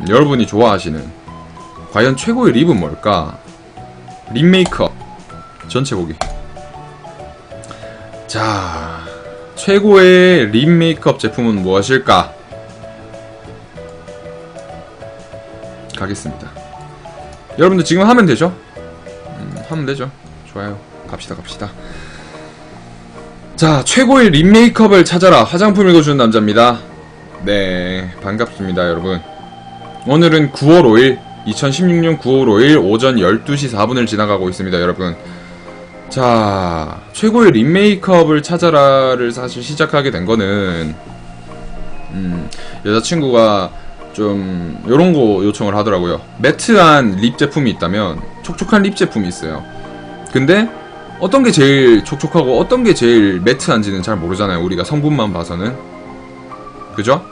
여러분이 좋아하시는 과연 최고의 립은 뭘까? 립 메이크업 전체 보기. 자, 최고의 립 메이크업 제품은 무엇일까? 가겠습니다. 여러분들 지금 하면 되죠? 하면 되죠. 좋아요. 갑시다. 자, 최고의 립 메이크업을 찾아라. 화장품 읽어주는 남자입니다. 네, 반갑습니다 여러분. 오늘은 9월 5일 2016년 9월 5일 오전 12시 4분을 지나가고 있습니다 여러분. 자, 최고의 립 메이크업을 찾아라를 사실 시작하게 된 거는 여자친구가 좀 요런거 요청을 하더라고요. 매트한 립 제품이 있다면, 촉촉한 립 제품이 있어요. 근데 어떤게 제일 촉촉하고 어떤게 제일 매트한지는 잘 모르잖아요, 우리가 성분만 봐서는. 그죠?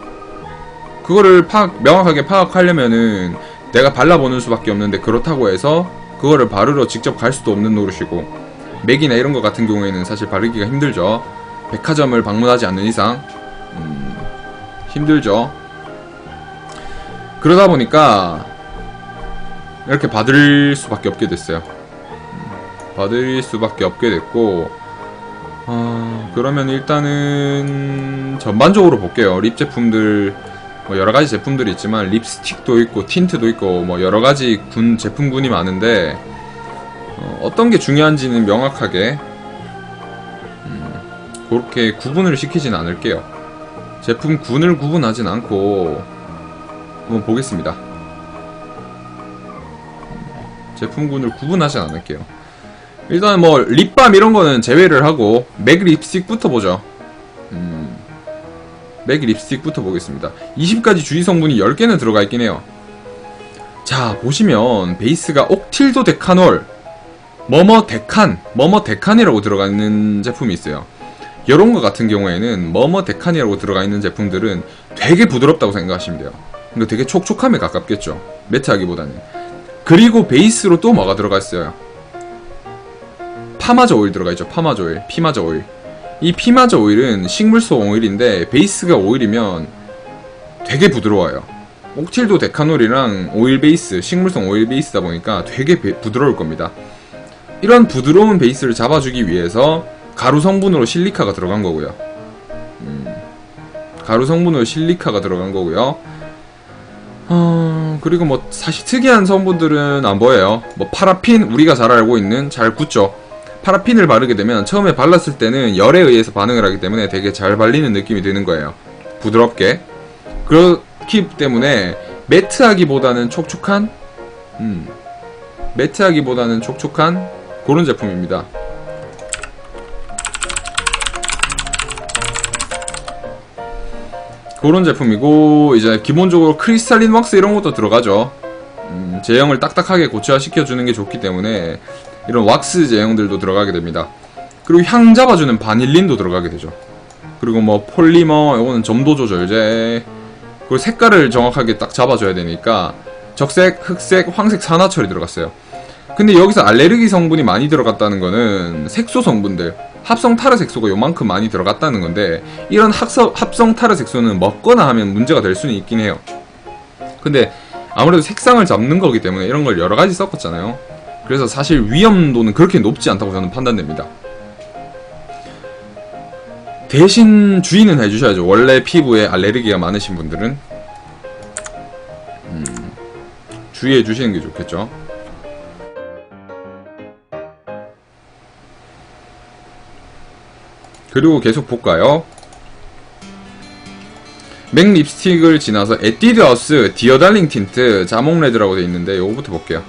그거를 명확하게 파악하려면은 내가 발라보는 수밖에 없는데, 그렇다고 해서 그거를 바르러 직접 갈 수도 없는 노릇이고, 맥이나 이런 거 같은 경우에는 사실 바르기가 힘들죠. 백화점을 방문하지 않는 이상 힘들죠. 그러다 보니까 이렇게 받을 수밖에 없게 됐어요. 받을 수밖에 없게 됐고, 그러면 일단은 전반적으로 볼게요. 립 제품들 뭐 여러가지 제품들이 있지만 립스틱도 있고 틴트도 있고 뭐 여러가지 제품군이 많은데, 어떤 게 중요한지는 명확하게 그렇게 구분을 시키진 않을게요. 제품군을 구분하진 않고 한번 보겠습니다. 제품군을 구분하진 않을게요. 일단 뭐 립밤 이런 거는 제외를 하고 맥 립스틱부터 보죠. 맥 립스틱부터 보겠습니다. 20가지 주의 성분이 10개는 들어가 있긴 해요. 자, 보시면 베이스가 옥틸도 데카놀, 머머 데칸이라고 들어가 있는 제품이 있어요. 이런 거 같은 경우에는 머머 데칸이라고 들어가 있는 제품들은 되게 부드럽다고 생각하시면 돼요. 그러니까 되게 촉촉함에 가깝겠죠, 매트하기보다는. 그리고 베이스로 또 뭐가 들어가 있어요? 파마저 오일 들어가 있죠. 파마저 오일, 피마저 오일. 이 피마저 오일은 식물성 오일인데 베이스가 오일이면 되게 부드러워요. 옥틸도 데카놀이랑 오일 베이스, 식물성 오일 베이스다 보니까 되게 부드러울 겁니다. 이런 부드러운 베이스를 잡아주기 위해서 가루 성분으로 실리카가 들어간 거고요. 가루 성분으로 실리카가 들어간 거고요. 그리고 뭐 사실 특이한 성분들은 안 보여요. 뭐 파라핀, 우리가 잘 알고 있는, 잘 굳죠. 파라핀을 바르게 되면 처음에 발랐을 때는 열에 의해서 반응을 하기 때문에 되게 잘 발리는 느낌이 드는 거예요. 부드럽게. 그렇기 때문에 매트하기보다는 촉촉한 그런 제품입니다. 그런 제품이고, 이제 기본적으로 크리스탈린 왁스 이런 것도 들어가죠. 제형을 딱딱하게 고체화시켜주는 게 좋기 때문에 이런 왁스 제형들도 들어가게 됩니다. 그리고 향 잡아주는 바닐린도 들어가게 되죠. 그리고 뭐 폴리머, 이거는 점도 조절제. 그리고 색깔을 정확하게 딱 잡아줘야 되니까 적색, 흑색, 황색 산화철이 들어갔어요. 근데 여기서 알레르기 성분이 많이 들어갔다는 거는 색소 성분들, 합성 타르색소가 요만큼 많이 들어갔다는 건데, 이런 합성 타르색소는 먹거나 하면 문제가 될 수는 있긴 해요. 근데 아무래도 색상을 잡는 거기 때문에 이런 걸 여러가지 섞었잖아요. 그래서 사실 위험도는 그렇게 높지 않다고 저는 판단됩니다. 대신 주의는 해주셔야죠. 원래 피부에 알레르기가 많으신 분들은 주의해 주시는 게 좋겠죠. 그리고 계속 볼까요? 맥 립스틱을 지나서 에뛰드하우스 디어 달링 틴트 자몽 레드라고 되어 있는데, 요거부터 볼게요.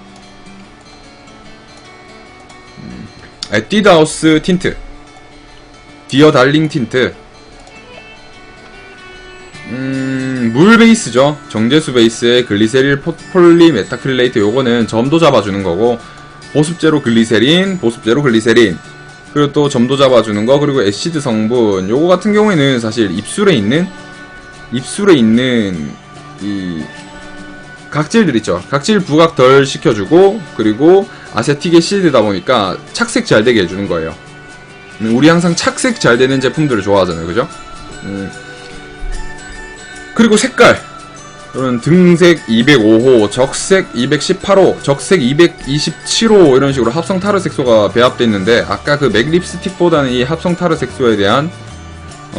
에뛰드하우스 틴트 디어 달링 틴트. 물 베이스죠. 정제수 베이스에 글리세릴 폴리메타클레이트. 요거는 점도 잡아주는 거고, 보습제로 글리세린, 그리고 또 점도 잡아주는 거, 그리고 애시드 성분. 요거 같은 경우에는 사실 입술에 있는 이 각질들 있죠. 각질 부각 덜 시켜주고, 그리고 아세틱 애시드다 보니까 착색 잘 되게 해주는 거예요. 우리 항상 착색 잘 되는 제품들을 좋아하잖아요, 그죠? 그리고 색깔. 이런 등색 205호, 적색 218호, 적색 227호 이런 식으로 합성 타르 색소가 배합되어 있는데 아까 그 맥 립스틱보다는 이 합성 타르 색소에 대한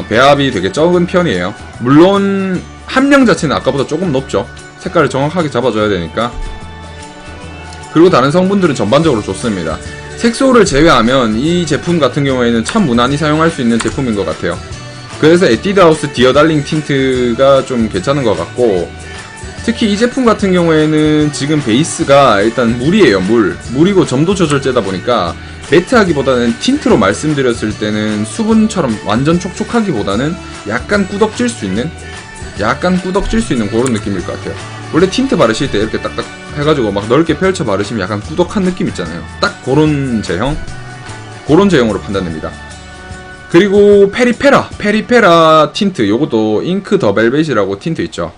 배합이 되게 적은 편이에요. 물론 함량 자체는 아까보다 조금 높죠. 색깔을 정확하게 잡아줘야 되니까. 그리고 다른 성분들은 전반적으로 좋습니다. 색소를 제외하면 이 제품 같은 경우에는 참 무난히 사용할 수 있는 제품인 것 같아요. 그래서 에뛰드하우스 디어 달링 틴트가 좀 괜찮은 것 같고, 특히 이 제품 같은 경우에는 지금 베이스가 일단 물이에요. 물이고 점도 조절제다 보니까 매트하기보다는 틴트로 말씀드렸을 때는 수분처럼 완전 촉촉하기보다는 약간 꾸덕질 수 있는 그런 느낌일 것 같아요. 원래 틴트 바르실 때 이렇게 딱딱 해가지고 막 넓게 펼쳐 바르시면 약간 꾸덕한 느낌 있잖아요. 딱 그런 제형으로 판단됩니다. 그리고 페리페라 틴트, 요것도 잉크 더 벨벳이라고 틴트 있죠.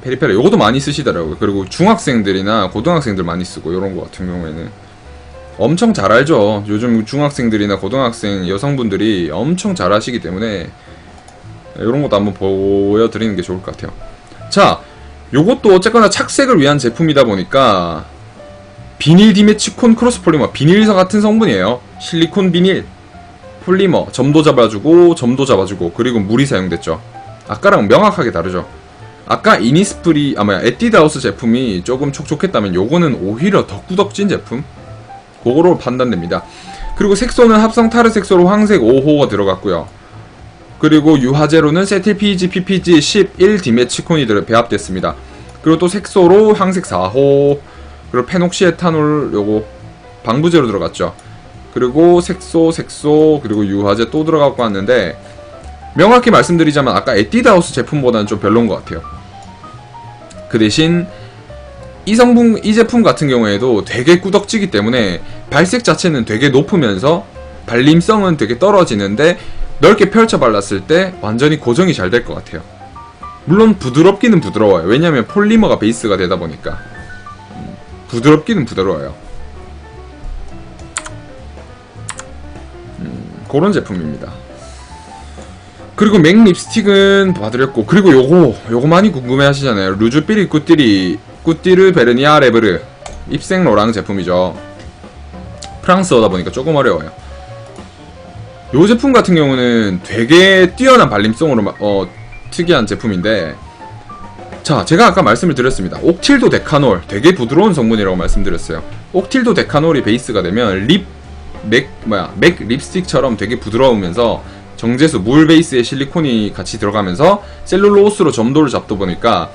페리페라 요것도 많이 쓰시더라고요. 그리고 중학생들이나 고등학생들 많이 쓰고, 요런 거 같은 경우에는 엄청 잘 알죠. 요즘 중학생들이나 고등학생 여성분들이 엄청 잘 하시기 때문에 요런 것도 한번 보여드리는 게 좋을 것 같아요. 자, 요것도 어쨌거나 착색을 위한 제품이다 보니까 비닐 디메치콘 크로스 폴리머, 비닐서 같은 성분이에요. 실리콘 비닐 폴리머, 점도 잡아주고 그리고 물이 사용됐죠. 아까랑 명확하게 다르죠. 아까 이니스프리 에뛰드하우스 제품이 조금 촉촉했다면 요거는 오히려 더 꾸덕진 제품, 그거로 판단됩니다. 그리고 색소는 합성 타르 색소로 황색 5호가 들어갔고요. 그리고 유화제로는 세틸 PEG, PPG 11 디메치콘이 배합됐습니다. 그리고 또 색소로 황색 4호, 그리고 페녹시 에탄올 요거 방부제로 들어갔죠. 그리고 색소 그리고 유화제 또 들어가고 왔는데, 명확히 말씀드리자면 아까 에뛰드하우스 제품보다는 좀 별로인 것 같아요. 그 대신 이 제품 같은 경우에도 되게 꾸덕지기 때문에 발색 자체는 되게 높으면서 발림성은 되게 떨어지는데 넓게 펼쳐 발랐을 때 완전히 고정이 잘 될 것 같아요. 물론 부드럽기는 부드러워요. 왜냐면 폴리머가 베이스가 되다 보니까 부드럽기는 부드러워요. 그런 제품입니다. 그리고 맥 립스틱은 봐드렸고, 그리고 요거 많이 궁금해 하시잖아요. 루즈삐리 꾸띠르 베르니아 레브르 입생 로랑 제품이죠. 프랑스어다 보니까 조금 어려워요. 요 제품 같은 경우는 되게 뛰어난 발림성으로 특이한 제품인데, 자, 제가 아까 말씀을 드렸습니다. 옥틸도 데카놀, 되게 부드러운 성분이라고 말씀드렸어요. 옥틸도 데카놀이 베이스가 되면 맥 립스틱처럼 되게 부드러우면서 정제수, 물 베이스에 실리콘이 같이 들어가면서 셀룰로스로 점도를 잡다 보니까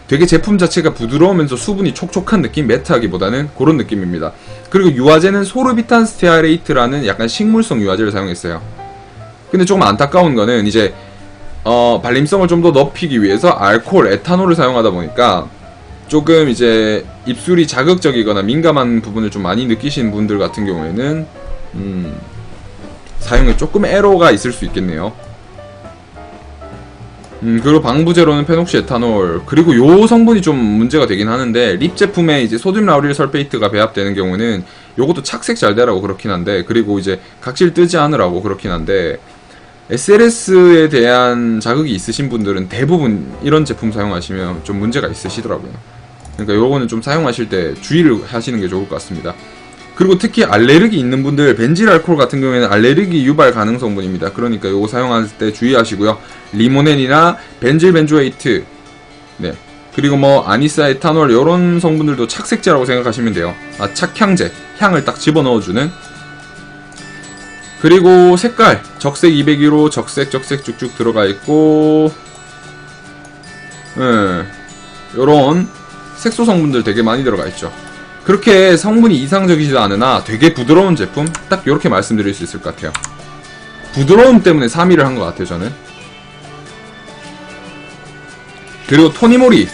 되게 제품 자체가 부드러우면서 수분이 촉촉한 느낌, 매트하기보다는 그런 느낌입니다. 그리고 유화제는 소르비탄 스테아레이트라는 약간 식물성 유화제를 사용했어요. 근데 조금 안타까운 거는 이제 발림성을 좀 더 높이기 위해서 알코올, 에탄올을 사용하다 보니까 조금 이제 입술이 자극적이거나 민감한 부분을 좀 많이 느끼시는 분들 같은 경우에는 사용에 조금 애로가 있을 수 있겠네요. 그리고 방부제로는 페녹시 에탄올, 그리고 요 성분이 좀 문제가 되긴 하는데, 립 제품에 이제 소듐 라우릴 설페이트가 배합되는 경우는 요것도 착색 잘 되라고 그렇긴 한데, 그리고 이제 각질 뜨지 않으라고 그렇긴 한데, SLS에 대한 자극이 있으신 분들은 대부분 이런 제품 사용하시면 좀 문제가 있으시더라고요. 그러니까 요거는 좀 사용하실 때 주의를 하시는 게 좋을 것 같습니다. 그리고 특히 알레르기 있는 분들, 벤질 알코올 같은 경우에는 알레르기 유발 가능 성분입니다. 그러니까 요거 사용할 때 주의하시고요. 리모넨이나 벤질 벤조에이트, 네, 그리고 뭐 아니사 에탄올 요런 성분들도 착색제라고 생각하시면 돼요. 착향제, 향을 딱 집어넣어주는. 그리고 색깔, 적색 201호, 적색 쭉쭉 들어가 있고, 요런 색소 성분들 되게 많이 들어가 있죠. 그렇게 성분이 이상적이지도 않으나 되게 부드러운 제품, 딱 요렇게 말씀드릴 수 있을 것 같아요. 부드러움 때문에 3위를 한 것 같아요, 저는. 그리고 토니모리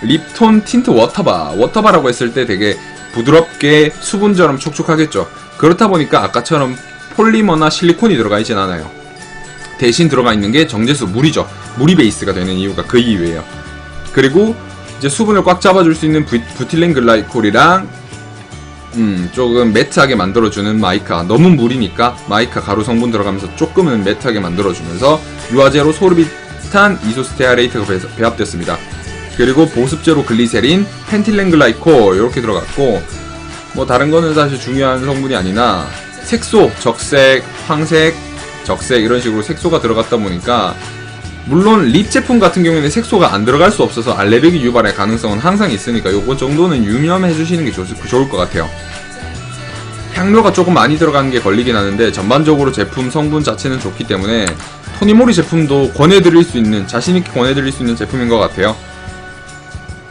립톤 틴트 워터바라고 했을 때 되게 부드럽게 수분처럼 촉촉하겠죠. 그렇다 보니까 아까처럼 폴리머나 실리콘이 들어가 있진 않아요. 대신 들어가 있는 게 정제수, 물이죠. 물이 베이스가 되는 이유가 그 이유예요. 그리고 이제 수분을 꽉 잡아줄 수 있는 부틸렌 글라이콜이랑 조금 매트하게 만들어주는 마이카, 너무 물이니까 마이카 가루 성분 들어가면서 조금은 매트하게 만들어주면서 유화제로 티탄, 이소스테아레이트가 배합됐습니다. 그리고 보습제로 글리세린, 펜틸렌글라이콜 이렇게 들어갔고, 뭐 다른 거는 사실 중요한 성분이 아니나 색소, 적색, 황색, 적색 이런 식으로 색소가 들어갔다 보니까, 물론 립 제품 같은 경우에는 색소가 안 들어갈 수 없어서 알레르기 유발의 가능성은 항상 있으니까 요거 정도는 유념해 주시는 게 좋을 것 같아요. 향료가 조금 많이 들어가는 게 걸리긴 하는데 전반적으로 제품 성분 자체는 좋기 때문에 토니모리 제품도 권해드릴 수 있는, 자신있게 권해드릴 수 있는 제품인 것 같아요.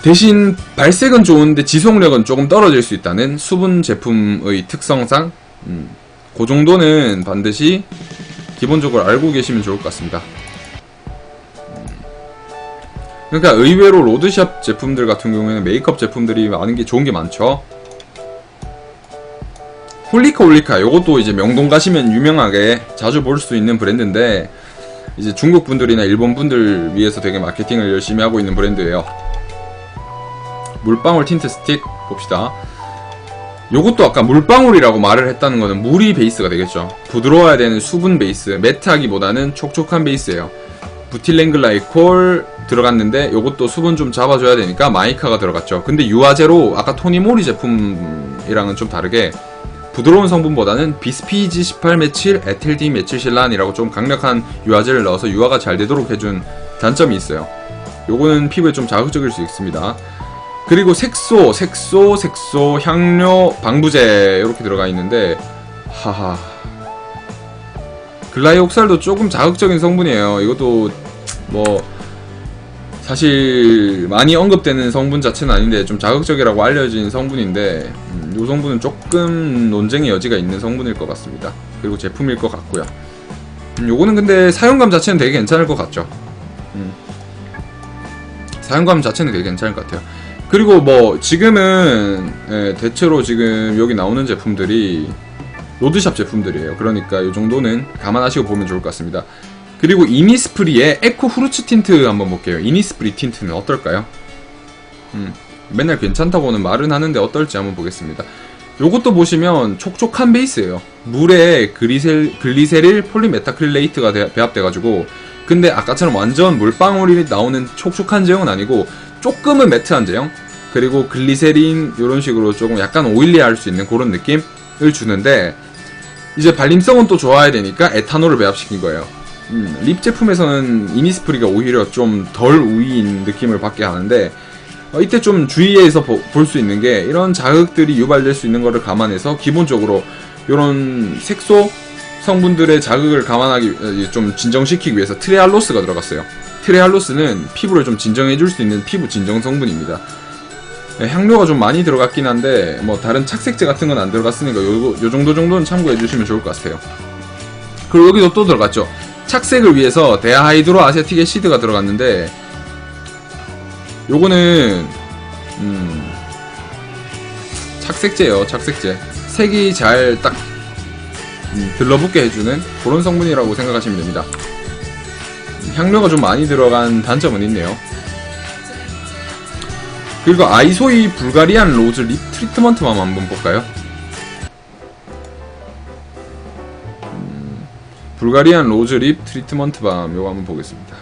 대신 발색은 좋은데 지속력은 조금 떨어질 수 있다는 수분 제품의 특성상 그 정도는 반드시 기본적으로 알고 계시면 좋을 것 같습니다. 그러니까 의외로 로드샵 제품들 같은 경우에는 메이크업 제품들이 많은 게 좋은 게 많죠. 홀리카 요것도 이제 명동 가시면 유명하게 자주 볼 수 있는 브랜드인데, 이제 중국 분들이나 일본 분들 위해서 되게 마케팅을 열심히 하고 있는 브랜드예요. 물방울 틴트 스틱 봅시다. 요것도 아까 물방울이라고 말을 했다는 거는 물이 베이스가 되겠죠. 부드러워야 되는 수분 베이스, 매트하기보다는 촉촉한 베이스예요. 부틸렌글라이콜 들어갔는데 요것도 수분 좀 잡아줘야 되니까 마이카가 들어갔죠. 근데 유화제로 아까 토니모리 제품이랑은 좀 다르게 부드러운 성분보다는 비스피지 18메칠 에틸디 메칠실란이라고 좀 강력한 유화제를 넣어서 유화가 잘 되도록 해준 단점이 있어요. 요거는 피부에 좀 자극적일 수 있습니다. 그리고 색소, 향료, 방부제 이렇게 들어가 있는데, 하하, 글라이옥살도 조금 자극적인 성분이에요. 이것도 뭐 사실 많이 언급되는 성분 자체는 아닌데 좀 자극적이라고 알려진 성분인데, 이 성분은 조금 논쟁의 여지가 있는 성분일 것 같습니다. 그리고 제품일 것 같고요. 요거는 근데 사용감 자체는 되게 괜찮을 것 같죠. 사용감 자체는 되게 괜찮을 것 같아요. 그리고 뭐 지금은 대체로 지금 여기 나오는 제품들이 로드샵 제품들이에요. 그러니까 이 정도는 감안하시고 보면 좋을 것 같습니다. 그리고 이니스프리의 에코 후르츠 틴트 한번 볼게요. 이니스프리 틴트는 어떨까요? 맨날 괜찮다고는 말은 하는데 어떨지 한번 보겠습니다. 요것도 보시면 촉촉한 베이스예요. 물에 글리세릴 폴리메타크릴레이트가 배합돼가지고, 근데 아까처럼 완전 물방울이 나오는 촉촉한 제형은 아니고 조금은 매트한 제형, 그리고 글리세린 이런 식으로 조금 약간 오일리할 수 있는 그런 느낌을 주는데, 이제 발림성은 또 좋아야 되니까 에탄올을 배합시킨 거예요. 립 제품에서는 이니스프리가 오히려 좀 덜 우위인 느낌을 받게 하는데, 이때 좀 주의해서 볼 수 있는 게, 이런 자극들이 유발될 수 있는 거를 감안해서 기본적으로 이런 색소 성분들의 자극을 감안하기, 좀 진정시키기 위해서 트레알로스가 들어갔어요. 트레알로스는 피부를 좀 진정해줄 수 있는 피부 진정 성분입니다. 향료가 좀 많이 들어갔긴 한데 뭐 다른 착색제 같은 건 안 들어갔으니까 요 정도는 참고해 주시면 좋을 것 같아요. 그리고 여기도 또 들어갔죠. 착색을 위해서 데아하이드로 아세틱 애시드가 들어갔는데, 요거는 착색제예요. 착색제. 색이 잘 딱 들러붙게 해주는 그런 성분이라고 생각하시면 됩니다. 향료가 좀 많이 들어간 단점은 있네요. 그리고 아이소이 불가리안 로즈 립 트리트먼트만 한번 볼까요? 불가리안 로즈 립 트리트먼트 밤 요거 한번 보겠습니다.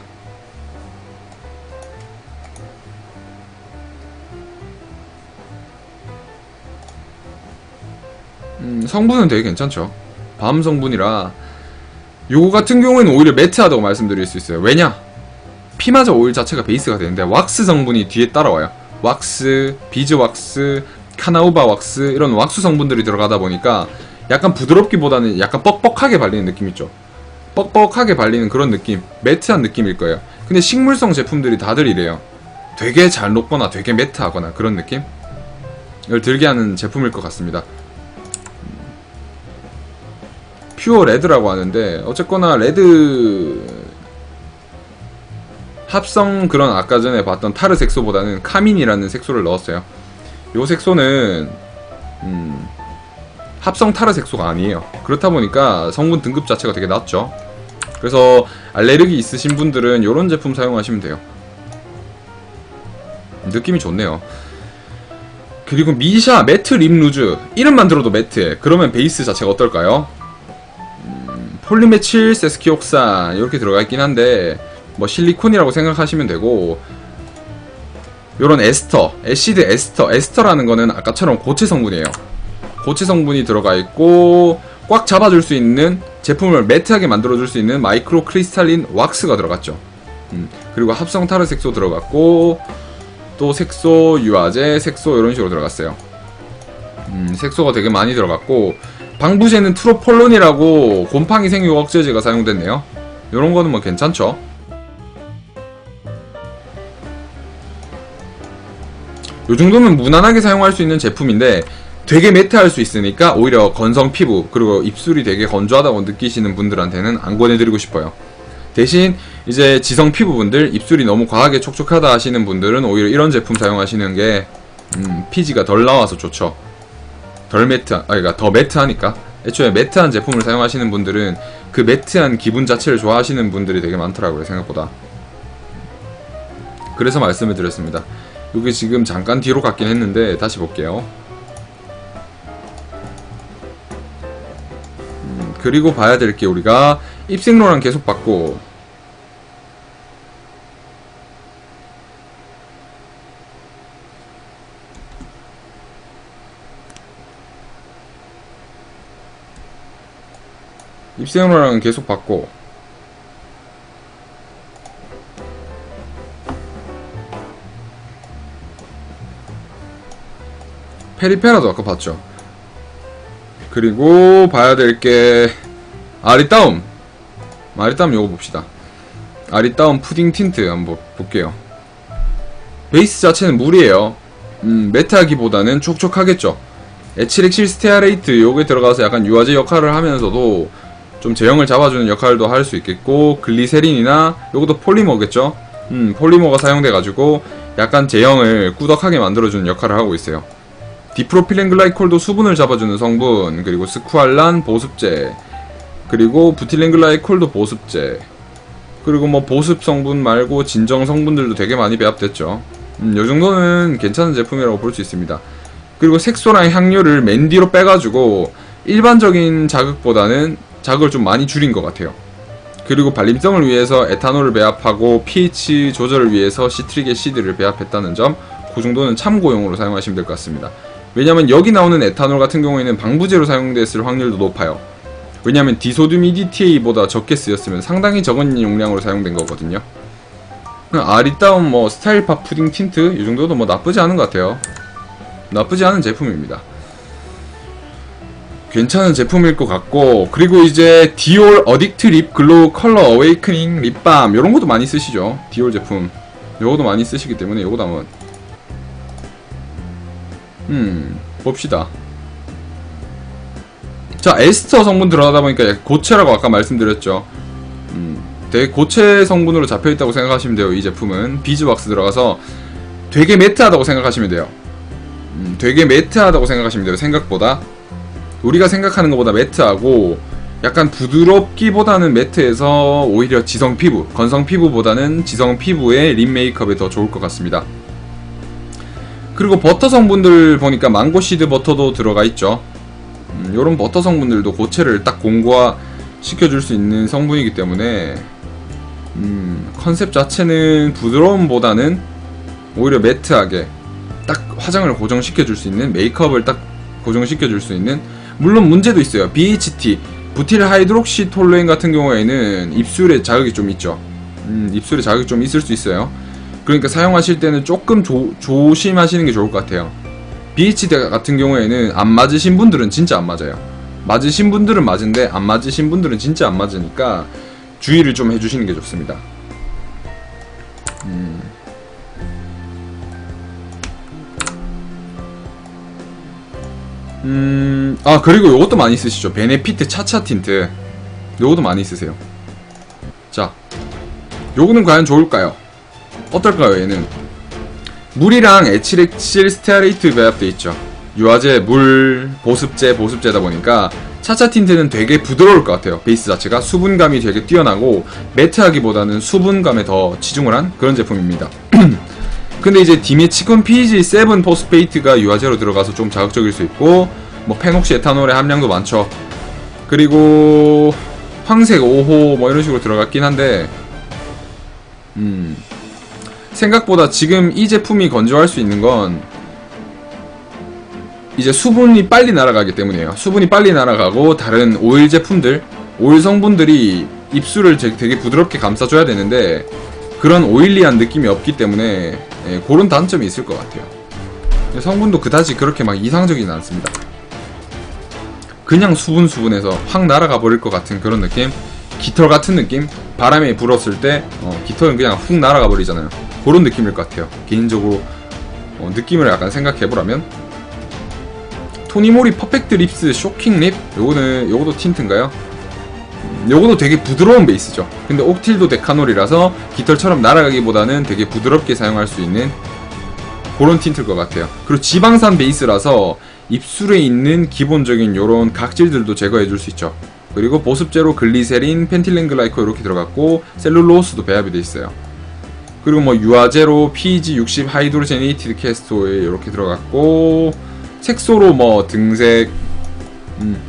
성분은 되게 괜찮죠. 밤 성분이라 요거 같은 경우에는 오히려 매트하다고 말씀드릴 수 있어요. 왜냐? 피마저 오일 자체가 베이스가 되는데 왁스 성분이 뒤에 따라와요. 왁스, 비즈왁스, 카나우바 왁스 이런 왁스 성분들이 들어가다 보니까 약간 부드럽기보다는 약간 뻑뻑하게 발리는 느낌 있죠. 뻑뻑하게 발리는 그런 느낌, 매트한 느낌일 거예요. 근데 식물성 제품들이 다들 이래요. 되게 잘 녹거나 되게 매트하거나 그런 느낌을 들게 하는 제품일 것 같습니다. 퓨어 레드라고 하는데, 어쨌거나 레드 합성 그런 아까 전에 봤던 타르 색소보다는 카민이라는 색소를 넣었어요. 요 색소는 합성 타르 색소가 아니에요. 그렇다 보니까 성분 등급 자체가 되게 낮죠. 그래서 알레르기 있으신 분들은 요런 제품 사용하시면 돼요. 느낌이 좋네요. 그리고 미샤 매트 립 루즈, 이름만 들어도 매트해. 그러면 베이스 자체가 어떨까요? 폴리메칠 세스키옥산 이렇게 들어가 있긴 한데, 뭐 실리콘이라고 생각하시면 되고, 요런 에스터, 애시드 에스터라는 거는 아까처럼 고체 성분이에요. 고체 성분이 들어가 있고 꽉 잡아줄 수 있는, 제품을 매트하게 만들어줄 수 있는 마이크로 크리스탈린 왁스가 들어갔죠. 그리고 합성 타르 색소 들어갔고, 또 색소, 유화제, 색소 이런 식으로 들어갔어요. 색소가 되게 많이 들어갔고, 방부제는 트로폴론이라고 곰팡이 생육 억제제가 사용됐네요. 요런 거는 뭐 괜찮죠. 요 정도면 무난하게 사용할 수 있는 제품인데, 되게 매트할 수 있으니까 오히려 건성 피부, 그리고 입술이 되게 건조하다고 느끼시는 분들한테는 안 권해드리고 싶어요. 대신 이제 지성 피부분들, 입술이 너무 과하게 촉촉하다 하시는 분들은 오히려 이런 제품 사용하시는 게 피지가 덜 나와서 좋죠. 그러니까 더 매트하니까. 애초에 매트한 제품을 사용하시는 분들은 그 매트한 기분 자체를 좋아하시는 분들이 되게 많더라고요, 생각보다. 그래서 말씀을 드렸습니다. 여기 지금 잠깐 뒤로 갔긴 했는데 다시 볼게요. 그리고 봐야 될 게, 우리가 입생로랑 계속 받고, 입생로랑은 계속 받고, 페리페라도 아까 봤죠. 그리고 봐야 될 게 아리따움 요거 봅시다. 아리따움 푸딩 틴트 한번 볼게요. 베이스 자체는 물이에요. 매트하기보다는 촉촉하겠죠. 에치렉실 스테아레이트 요게 들어가서 약간 유화제 역할을 하면서도 좀 제형을 잡아주는 역할도 할 수 있겠고, 글리세린이나 요것도 폴리머겠죠. 폴리머가 사용돼가지고 약간 제형을 꾸덕하게 만들어주는 역할을 하고 있어요. 디프로필렌 글라이콜도 수분을 잡아주는 성분, 그리고 스쿠알란 보습제, 그리고 부틸렌 글라이콜도 보습제, 그리고 뭐 보습 성분 말고 진정 성분들도 되게 많이 배합됐죠. 요 정도는 괜찮은 제품이라고 볼 수 있습니다. 그리고 색소랑 향료를 맨 뒤로 빼가지고 일반적인 자극보다는 자극을 좀 많이 줄인 것 같아요. 그리고 발림성을 위해서 에탄올을 배합하고 pH 조절을 위해서 시트릭 애시드를 배합했다는 점, 그 정도는 참고용으로 사용하시면 될 것 같습니다. 왜냐면 여기 나오는 에탄올 같은 경우에는 방부제로 사용됐을 확률도 높아요. 왜냐면 디소듐 EDTA보다 적게 쓰였으면 상당히 적은 용량으로 사용된 거거든요. 아리따움 뭐 스타일팝 푸딩 틴트 이 정도도 뭐 나쁘지 않은 것 같아요. 나쁘지 않은 제품입니다. 괜찮은 제품일 것 같고, 그리고 이제 디올 어딕트 립 글로우 컬러 어웨이크닝 립밤 요런 것도 많이 쓰시죠. 디올 제품 요것도 많이 쓰시기 때문에 요것도 한번 봅시다. 자, 에스터 성분 들어가다 보니까 고체라고 아까 말씀드렸죠. 되게 고체 성분으로 잡혀있다고 생각하시면 돼요. 이 제품은 비즈왁스 들어가서 되게 매트하다고 생각하시면 돼요. 되게 매트하다고 생각하시면 돼요. 생각보다 우리가 생각하는 것보다 매트하고, 약간 부드럽기보다는 매트해서 오히려 지성 피부, 건성 피부보다는 지성 피부의 립 메이크업에 더 좋을 것 같습니다. 그리고 버터 성분들 보니까 망고시드 버터도 들어가 있죠. 요런 버터 성분들도 고체를 딱 공고화 시켜줄 수 있는 성분이기 때문에 컨셉 자체는 부드러움보다는 오히려 매트하게 딱 화장을 고정시켜줄 수 있는, 메이크업을 딱 고정시켜줄 수 있는, 물론 문제도 있어요. BHT, 부틸 하이드록시 톨루엔 같은 경우에는 입술에 자극이 좀 있죠. 입술에 자극이 좀 있을 수 있어요. 그러니까 사용하실 때는 조금 조심하시는 게 좋을 것 같아요. BHT 같은 경우에는 안 맞으신 분들은 진짜 안 맞아요. 맞으신 분들은 맞은데 안 맞으신 분들은 진짜 안 맞으니까 주의를 좀 해주시는 게 좋습니다. 그리고 요것도 많이 쓰시죠. 베네피트 차차 틴트 요것도 많이 쓰세요. 자, 요거는 과연 좋을까요? 어떨까요? 얘는 물이랑 에치렉실 스테아레이트 배합돼 있죠. 유화제, 물, 보습제다 보니까 차차 틴트는 되게 부드러울 것 같아요. 베이스 자체가 수분감이 되게 뛰어나고 매트하기보다는 수분감에 더 치중을 한 그런 제품입니다. 근데 이제 디메치콘 PG7 포스페이트가 유화제로 들어가서 좀 자극적일 수 있고, 뭐 페녹시 에탄올의 함량도 많죠. 그리고 황색 5호 뭐 이런 식으로 들어갔긴 한데 생각보다 지금 이 제품이 건조할 수 있는 건 이제 수분이 빨리 날아가기 때문이에요. 수분이 빨리 날아가고 다른 오일 제품들, 오일 성분들이 입술을 되게 부드럽게 감싸줘야 되는데 그런 오일리한 느낌이 없기 때문에 그런 단점이 있을 것 같아요. 성분도 그다지 그렇게 막 이상적이진 않습니다. 그냥 수분해서 확 날아가 버릴 것 같은 그런 느낌? 깃털 같은 느낌? 바람에 불었을 때 깃털은 그냥 훅 날아가 버리잖아요. 그런 느낌일 것 같아요. 개인적으로 느낌을 약간 생각해보라면 토니모리 퍼펙트 립스 쇼킹 립? 요것도 틴트인가요? 요것도 되게 부드러운 베이스죠. 근데 옥틸도 데카놀이라서 깃털처럼 날아가기보다는 되게 부드럽게 사용할 수 있는 그런 틴트일 것 같아요. 그리고 지방산 베이스라서 입술에 있는 기본적인 요런 각질들도 제거해줄 수 있죠. 그리고 보습제로 글리세린, 펜틸렌 글라이콜 이렇게 들어갔고 셀룰로스도 배합이 돼 있어요. 그리고 뭐 유화제로 PG60 하이드로제네이티드 캐스터 오일 이렇게 들어갔고 색소로 뭐 등색,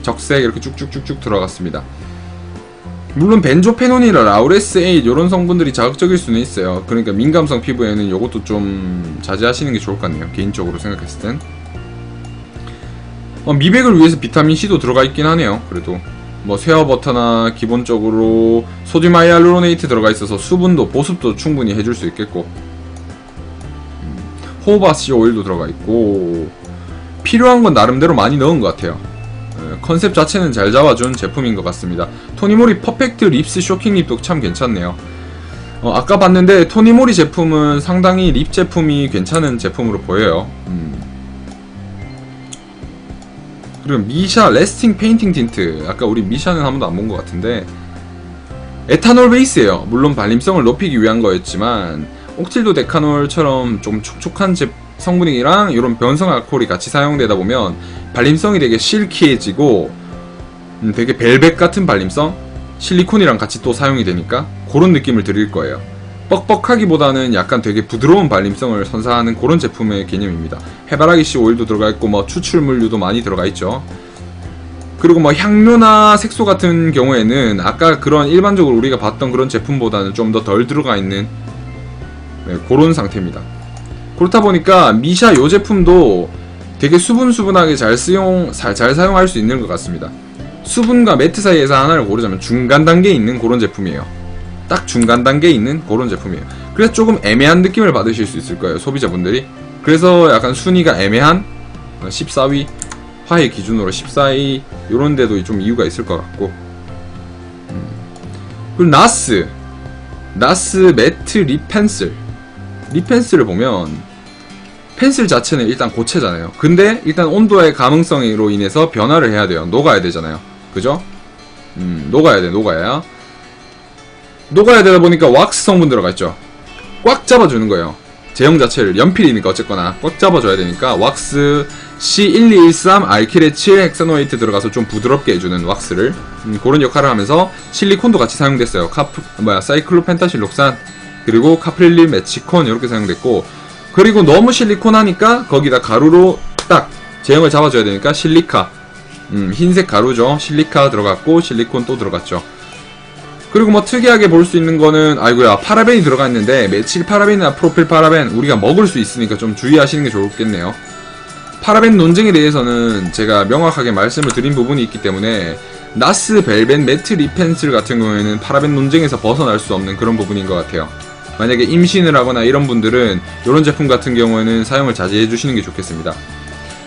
적색 이렇게 쭉쭉쭉쭉 들어갔습니다. 물론 벤조페논이나 라우레스 에잇 이런 성분들이 자극적일 수는 있어요. 그러니까 민감성 피부에는 이것도 좀 자제하시는 게 좋을 것 같네요. 개인적으로 생각했을 땐. 미백을 위해서 비타민C도 들어가 있긴 하네요. 그래도 뭐 쉐어버터나 기본적으로 소듐 하이알루로네이트 들어가 있어서 수분도 보습도 충분히 해줄 수 있겠고 호호바씨 오일도 들어가 있고 필요한 건 나름대로 많이 넣은 것 같아요. 컨셉 자체는 잘 잡아준 제품인 것 같습니다. 토니모리 퍼펙트 립스 쇼킹 립도 참 괜찮네요. 아까 봤는데 토니모리 제품은 상당히 립 제품이 괜찮은 제품으로 보여요. 그리고 미샤 레스팅 페인팅 틴트, 아까 우리 미샤는 한 번도 안 본 것 같은데 에탄올 베이스예요. 물론 발림성을 높이기 위한 거였지만 옥틸도 데카놀처럼 좀 촉촉한 성분이랑 이런 변성 알코올이 같이 사용되다 보면 발림성이 되게 실키해지고 되게 벨벳 같은 발림성, 실리콘이랑 같이 또 사용이 되니까 그런 느낌을 드릴 거예요. 뻑뻑하기보다는 약간 되게 부드러운 발림성을 선사하는 그런 제품의 개념입니다. 해바라기씨 오일도 들어가 있고 뭐 추출물류도 많이 들어가 있죠. 그리고 뭐 향료나 색소 같은 경우에는 아까 그런 일반적으로 우리가 봤던 그런 제품보다는 좀 더 덜 들어가 있는 그런 상태입니다. 그렇다 보니까 미샤 요 제품도 되게 수분하게 잘 사용할 수 있는 것 같습니다. 수분과 매트 사이에서 하나를 고르자면 중간 단계에 있는 그런 제품이에요. 딱 중간 단계에 있는 그런 제품이에요. 그래서 조금 애매한 느낌을 받으실 수 있을 거예요, 소비자분들이. 그래서 약간 순위가 애매한 14위, 화해 기준으로 14위 요런 데도 좀 이유가 있을 것 같고. 그리고 나스 매트 립 펜슬. 립 펜슬을 보면 펜슬 자체는 일단 고체잖아요. 근데 일단 온도의 감응성으로 인해서 변화를 해야 돼요. 녹아야 되잖아요. 그죠? 녹아야 돼. 녹아야 되다 보니까 왁스 성분 들어가 있죠. 꽉 잡아주는 거예요. 제형 자체를 연필이니까 어쨌거나 꽉 잡아줘야 되니까 왁스 C1213 알키레칠 헥사노이트 들어가서 좀 부드럽게 해주는 왁스를 그런 역할을 하면서 실리콘도 같이 사용됐어요. 사이클로펜타실록산 그리고 카프릴린 메치콘 이렇게 사용됐고, 그리고 너무 실리콘하니까 거기다 가루로 딱 제형을 잡아줘야 되니까 실리카, 흰색 가루죠. 실리카 들어갔고 실리콘 또 들어갔죠. 그리고 뭐 특이하게 볼 수 있는 거는 파라벤이 들어가 있는데 메칠 파라벤이나 프로필 파라벤 우리가 먹을 수 있으니까 좀 주의하시는 게 좋겠네요. 파라벤 논쟁에 대해서는 제가 명확하게 말씀을 드린 부분이 있기 때문에 나스 벨벳 매트 립 펜슬 같은 경우에는 파라벤 논쟁에서 벗어날 수 없는 그런 부분인 것 같아요. 만약에 임신을 하거나 이런 분들은 이런 제품 같은 경우에는 사용을 자제해 주시는 게 좋겠습니다.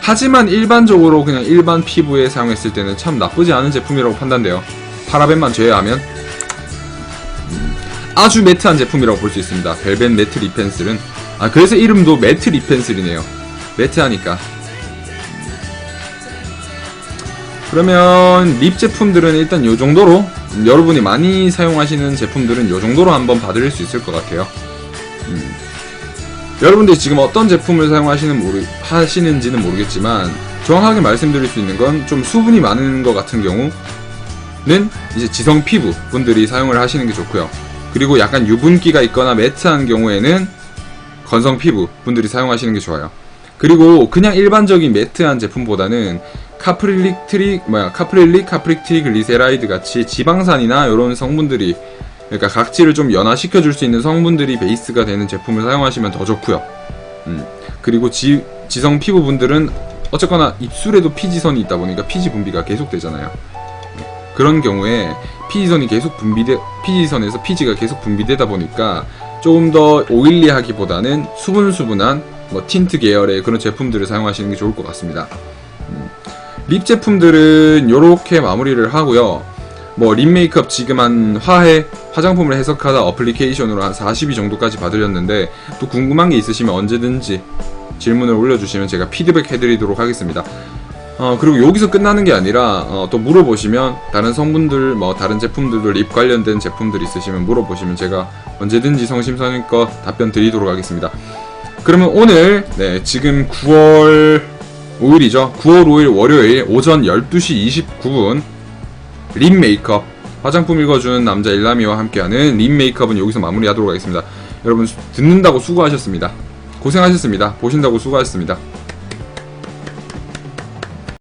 하지만 일반적으로 그냥 일반 피부에 사용했을 때는 참 나쁘지 않은 제품이라고 판단돼요. 파라벤만 제외하면 아주 매트한 제품이라고 볼 수 있습니다. 벨벳 매트 립 펜슬은 그래서 이름도 매트 립 펜슬이네요. 매트하니까. 그러면 립 제품들은 일단 요 정도로, 여러분이 많이 사용하시는 제품들은 요 정도로 한번 봐드릴 수 있을 것 같아요. 여러분들이 지금 어떤 제품을 하시는지는 모르겠지만 정확하게 말씀드릴 수 있는 건 좀 수분이 많은 것 같은 경우는 이제 지성 피부 분들이 사용을 하시는 게 좋고요. 그리고 약간 유분기가 있거나 매트한 경우에는 건성 피부 분들이 사용하시는 게 좋아요. 그리고 그냥 일반적인 매트한 제품보다는 카프릴릭 트리글리세라이드 같이 지방산이나 이런 성분들이 그러니까 각질을 좀 연화시켜 줄 수 있는 성분들이 베이스가 되는 제품을 사용하시면 더 좋고요. 그리고 지성 피부분들은 어쨌거나 입술에도 피지선이 있다 보니까 피지 분비가 계속 되잖아요. 그런 경우에 피지선에서 피지가 계속 분비되다 보니까 조금 더 오일리하기보다는 수분수분한 뭐 틴트 계열의 그런 제품들을 사용하시는 게 좋을 것 같습니다. 립 제품들은 이렇게 마무리를 하고요. 뭐 립 메이크업 지금 한 화장품을 해석하다 어플리케이션으로 한 40위 정도까지 받으셨는데, 또 궁금한 게 있으시면 언제든지 질문을 올려주시면 제가 피드백 해드리도록 하겠습니다. 그리고 여기서 끝나는 게 아니라 또 물어보시면 다른 성분들 뭐 다른 제품들도 립 관련된 제품들 있으시면 물어보시면 제가 언제든지 성심성의껏 답변 드리도록 하겠습니다. 그러면 오늘 지금 9월 5일이죠. 9월 5일 월요일 오전 12시 29분 립 메이크업, 화장품 읽어주는 남자 일라미와 함께하는 립 메이크업은 여기서 마무리하도록 하겠습니다. 여러분 듣는다고 수고하셨습니다. 고생하셨습니다. 보신다고 수고하셨습니다.